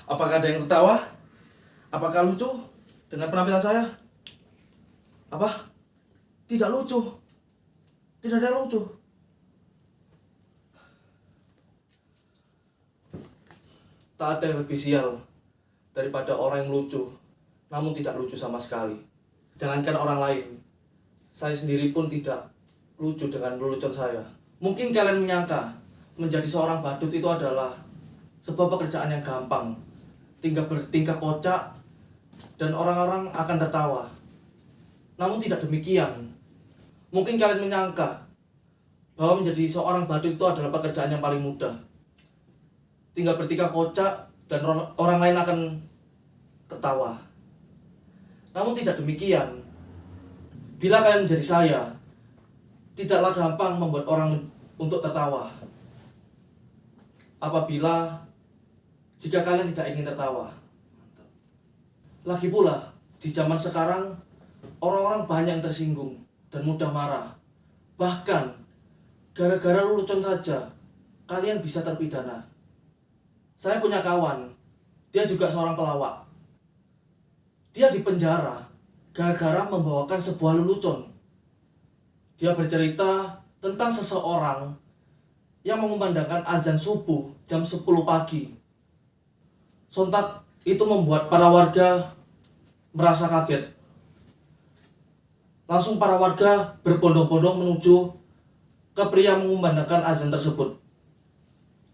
Apakah ada yang tertawa? Apakah lucu dengan penampilan saya? Apa? Tidak lucu. Tidak ada yang lucu. Tak ada yang lebih sial daripada orang yang lucu, namun tidak lucu sama sekali. Jangankan orang lain, saya sendiri pun tidak lucu dengan lelucon saya. Mungkin kalian menyangka menjadi seorang badut itu adalah sebuah pekerjaan yang gampang, tinggal bertingkah kocak dan orang-orang akan tertawa. Namun tidak demikian. Mungkin kalian menyangka bahwa menjadi seorang badut itu adalah pekerjaan yang paling mudah, tinggal bertingkah kocak dan orang lain akan tertawa. Namun tidak demikian. Bila kalian menjadi saya, tidaklah gampang membuat orang untuk tertawa. Apabila jika kalian tidak ingin tertawa. Lagi pula, di zaman sekarang orang-orang banyak yang tersinggung dan mudah marah. Bahkan gara-gara lelucon saja kalian bisa terpidana. Saya punya kawan, dia juga seorang pelawak. Dia dipenjara gara-gara membawakan sebuah lelucon. Dia bercerita tentang seseorang yang mengumandangkan azan subuh jam 10 pagi. Sontak itu membuat para warga merasa kaget. Langsung para warga berbondong-bondong menuju ke pria yang mengumandangkan azan tersebut.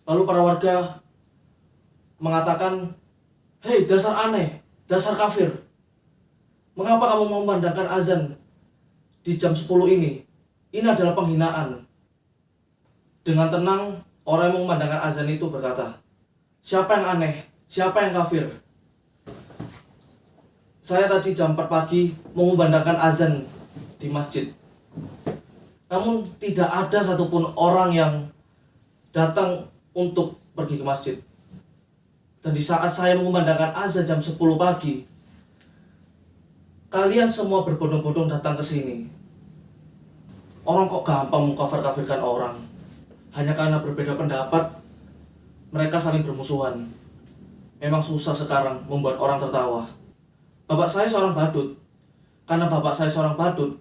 Lalu para warga mengatakan, "Hei, dasar aneh, dasar kafir. Mengapa kamu mengumandangkan azan di jam 10 ini? Ini adalah penghinaan." Dengan tenang, orang yang mengumandangkan azan itu berkata, "Siapa yang aneh? Siapa yang kafir? Saya tadi jam 4 pagi mengumandangkan azan di masjid. Namun tidak ada satupun orang yang datang untuk pergi ke masjid. Dan di saat saya mengumandangkan azan jam 10 pagi, kalian semua berbondong-bondong datang ke sini. Orang kok gampang mengkafir-kafirkan orang. Hanya karena berbeda pendapat, mereka saling bermusuhan. Memang susah sekarang membuat orang tertawa. Bapak saya seorang badut. Karena bapak saya seorang badut,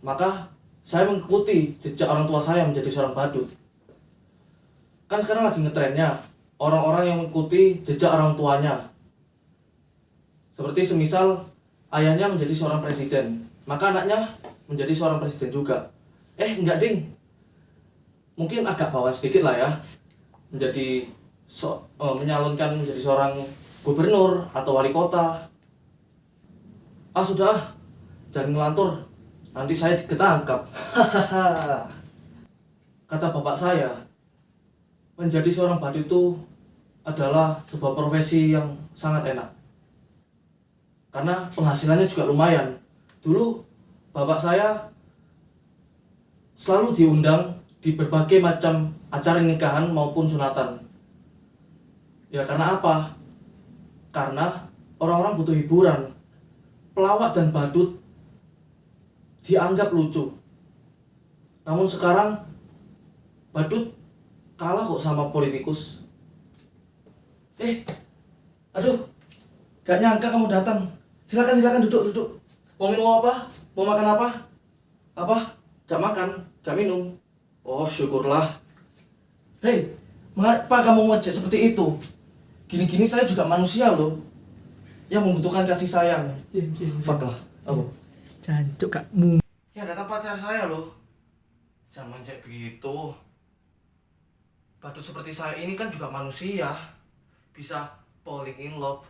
maka saya mengikuti jejak orang tua saya menjadi seorang badut. Kan sekarang lagi ngetrennya orang-orang yang mengikuti jejak orang tuanya. Seperti semisal ayahnya menjadi seorang presiden, maka anaknya menjadi seorang presiden juga. Enggak ding. Mungkin agak bawaan sedikit lah ya. Menyalonkan menjadi seorang gubernur atau wali kota. Sudah, jangan ngelantur, nanti saya ketangkap. Kata bapak saya, menjadi seorang badut itu adalah sebuah profesi yang sangat enak. Karena penghasilannya juga lumayan. Dulu bapak saya selalu diundang di berbagai macam acara nikahan maupun sunatan. Ya karena apa? Karena orang-orang butuh hiburan. Pelawak dan badut dianggap lucu. Namun sekarang badut kalah kok sama politikus. Aduh, gak nyangka kamu datang. Silakan duduk. Mau minum apa? Mau makan apa? Apa? Gak makan, gak minum. Oh, syukurlah. Hei, mengapa kamu ngejek seperti itu? Gini-gini saya juga manusia loh, yang membutuhkan kasih sayang. Fuck lah, apa? Jancuk kakmu. Ya datang pacar saya loh. Jangan ngejek begitu. Badut seperti saya ini kan juga manusia. Bisa falling in love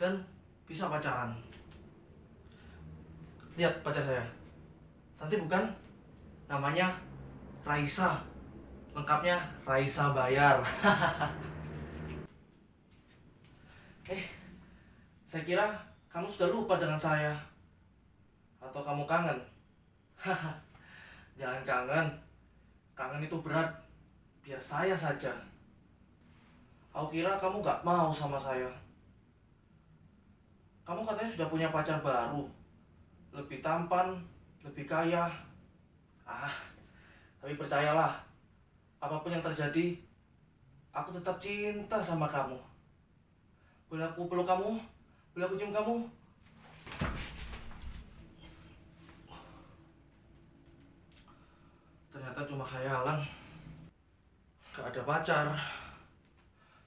dan bisa pacaran. Lihat pacar saya, cantik bukan? Namanya Raisa, lengkapnya Raisa Bayar. Saya kira kamu sudah lupa dengan saya. Atau kamu kangen? Jangan kangen. Kangen itu berat. Biar saya saja. Aku kira kamu gak mau sama saya. Kamu katanya sudah punya pacar baru. Lebih tampan, lebih kaya. Tapi percayalah, apapun yang terjadi, aku tetap cinta sama kamu. Boleh aku peluk kamu? Boleh aku cium kamu? Ternyata cuma khayalan. Gak ada pacar.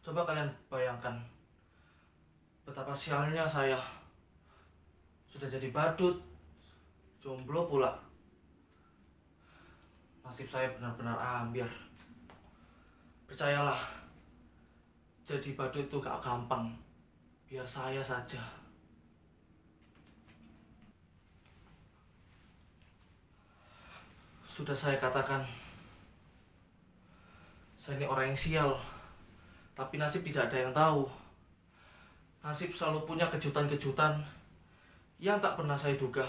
Coba kalian bayangkan betapa sialnya saya. Sudah jadi badut, jomblo pula. Nasib saya benar-benar ambiar. Percayalah, jadi badut itu gak gampang. Biar saya saja. Sudah saya katakan, saya ini orang yang sial. Tapi nasib tidak ada yang tahu. Nasib selalu punya kejutan-kejutan yang tak pernah saya duga.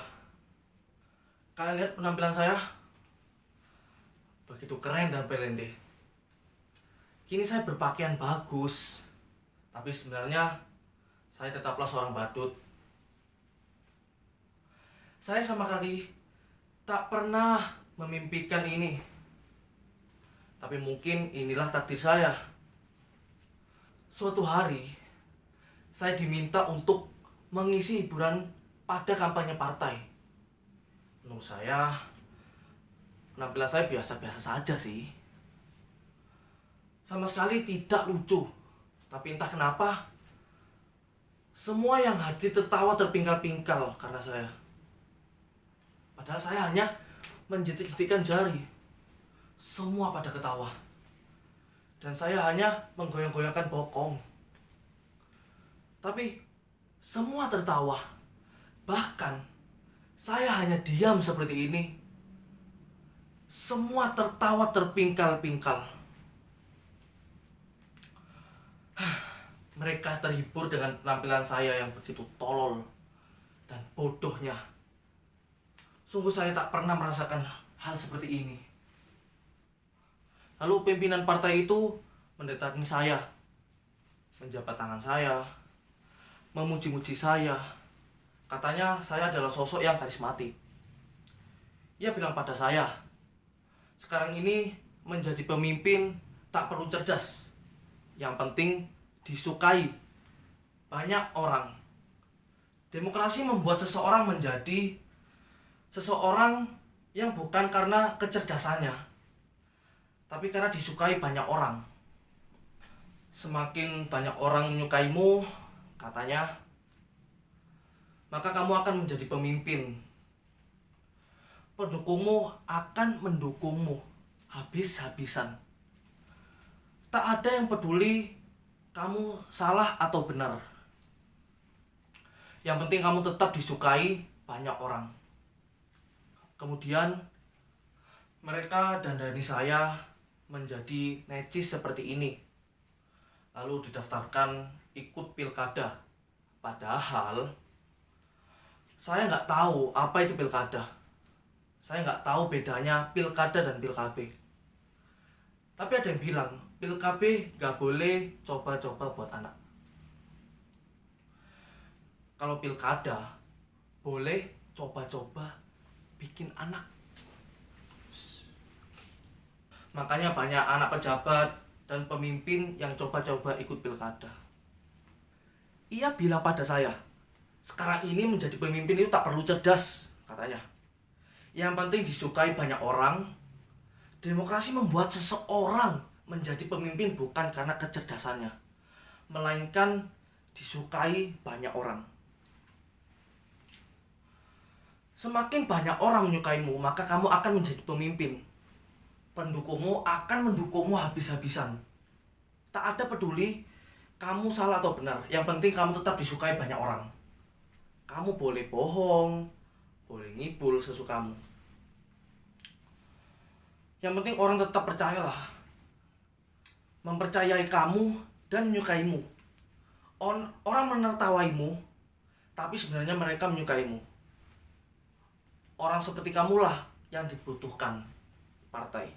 Kalian lihat penampilan saya? Begitu keren dan pelende. Kini saya berpakaian bagus, tapi sebenarnya saya tetaplah seorang badut. Saya sama kali tak pernah memimpikan ini. Tapi mungkin inilah takdir saya. Suatu hari, saya diminta untuk mengisi hiburan pada kampanye partai. Menurut saya, penampilan saya biasa-biasa saja sih. Sama sekali tidak lucu. Tapi entah kenapa, semua yang hadir tertawa terpingkal-pingkal karena saya. Padahal saya hanya menjetik-jetikan jari. Semua pada ketawa. Dan saya hanya menggoyang-goyangkan bokong. Tapi semua tertawa. Bahkan saya hanya diam seperti ini. Semua tertawa terpingkal-pingkal. Mereka terhibur dengan penampilan saya yang begitu tolol dan bodohnya. Sungguh saya tak pernah merasakan hal seperti ini. Lalu pimpinan partai itu mendatangi saya, menjabat tangan saya, memuji-muji saya. Katanya saya adalah sosok yang karismatik. Ia bilang pada saya, sekarang ini menjadi pemimpin tak perlu cerdas. Yang penting disukai banyak orang. Demokrasi membuat seseorang menjadi seseorang yang bukan karena kecerdasannya, tapi karena disukai banyak orang. Semakin banyak orang menyukaimu, katanya, maka kamu akan menjadi pemimpin. Pendukungmu akan mendukungmu habis-habisan. Tak ada yang peduli kamu salah atau benar. Yang penting kamu tetap disukai banyak orang. Kemudian mereka dandani saya menjadi necis seperti ini. Lalu didaftarkan ikut pilkada. Padahal saya nggak tahu apa itu pilkada. Saya nggak tahu bedanya pilkada dan pilkab. Tapi ada yang bilang pilkab nggak boleh coba-coba buat anak. Kalau pilkada boleh coba-coba bikin anak. Makanya banyak anak pejabat dan pemimpin yang coba-coba ikut pilkada. Ia bilang pada saya, sekarang ini menjadi pemimpin itu tak perlu cerdas, katanya. Yang penting disukai banyak orang. Demokrasi membuat seseorang menjadi pemimpin bukan karena kecerdasannya, melainkan disukai banyak orang. Semakin banyak orang menyukaimu, maka kamu akan menjadi pemimpin. Pendukungmu akan mendukungmu habis-habisan. Tak ada peduli kamu salah atau benar. Yang penting kamu tetap disukai banyak orang. Kamu boleh bohong, boleh ngibul sesukamu. Yang penting orang tetap percayalah. Mempercayai kamu dan menyukaimu. Orang menertawaimu, tapi sebenarnya mereka menyukaimu. Orang seperti kamulah yang dibutuhkan partai.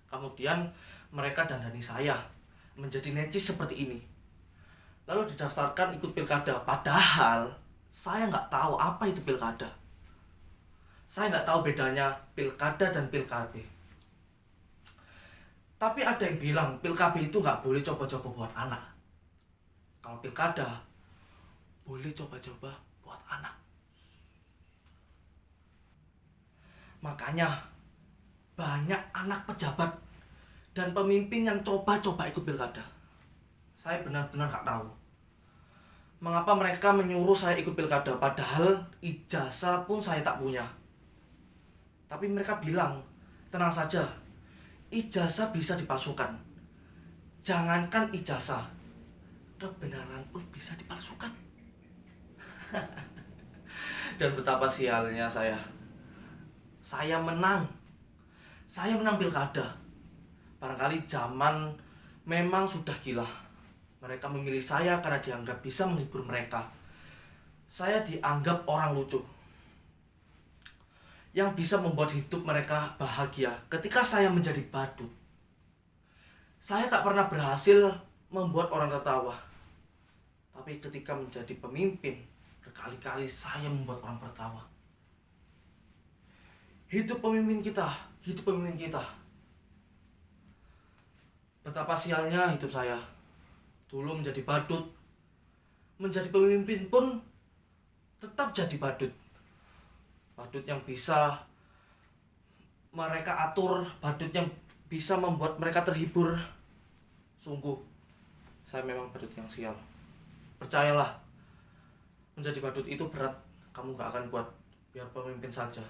Kemudian mereka dandani saya menjadi necis seperti ini. Lalu didaftarkan ikut pilkada. Padahal saya nggak tahu apa itu pilkada. Saya nggak tahu bedanya pilkada dan pilkab. Tapi ada yang bilang pilkab itu nggak boleh coba-coba buat anak. Kalau pilkada, boleh coba-coba buat anak. Makanya banyak anak pejabat dan pemimpin yang coba-coba ikut pilkada. Saya benar-benar gak tahu mengapa mereka menyuruh saya ikut pilkada, padahal ijazah pun saya tak punya. Tapi mereka bilang, tenang saja, ijazah bisa dipalsukan. Jangankan ijazah, kebenaran pun bisa dipalsukan. Dan betapa sialnya saya. Saya menang pilkada. Barangkali zaman memang sudah gila. Mereka memilih saya karena dianggap bisa menghibur mereka. Saya dianggap orang lucu yang bisa membuat hidup mereka bahagia. Ketika saya menjadi badut, saya tak pernah berhasil membuat orang tertawa. Tapi ketika menjadi pemimpin, berkali-kali saya membuat orang tertawa. Hidup pemimpin kita. Betapa sialnya hidup saya. Dulu menjadi badut, menjadi pemimpin pun tetap jadi badut. Badut yang bisa mereka atur, badut yang bisa membuat mereka terhibur. Sungguh, saya memang badut yang sial. Percayalah, menjadi badut itu berat. Kamu gak akan kuat. Biar pemimpin saja.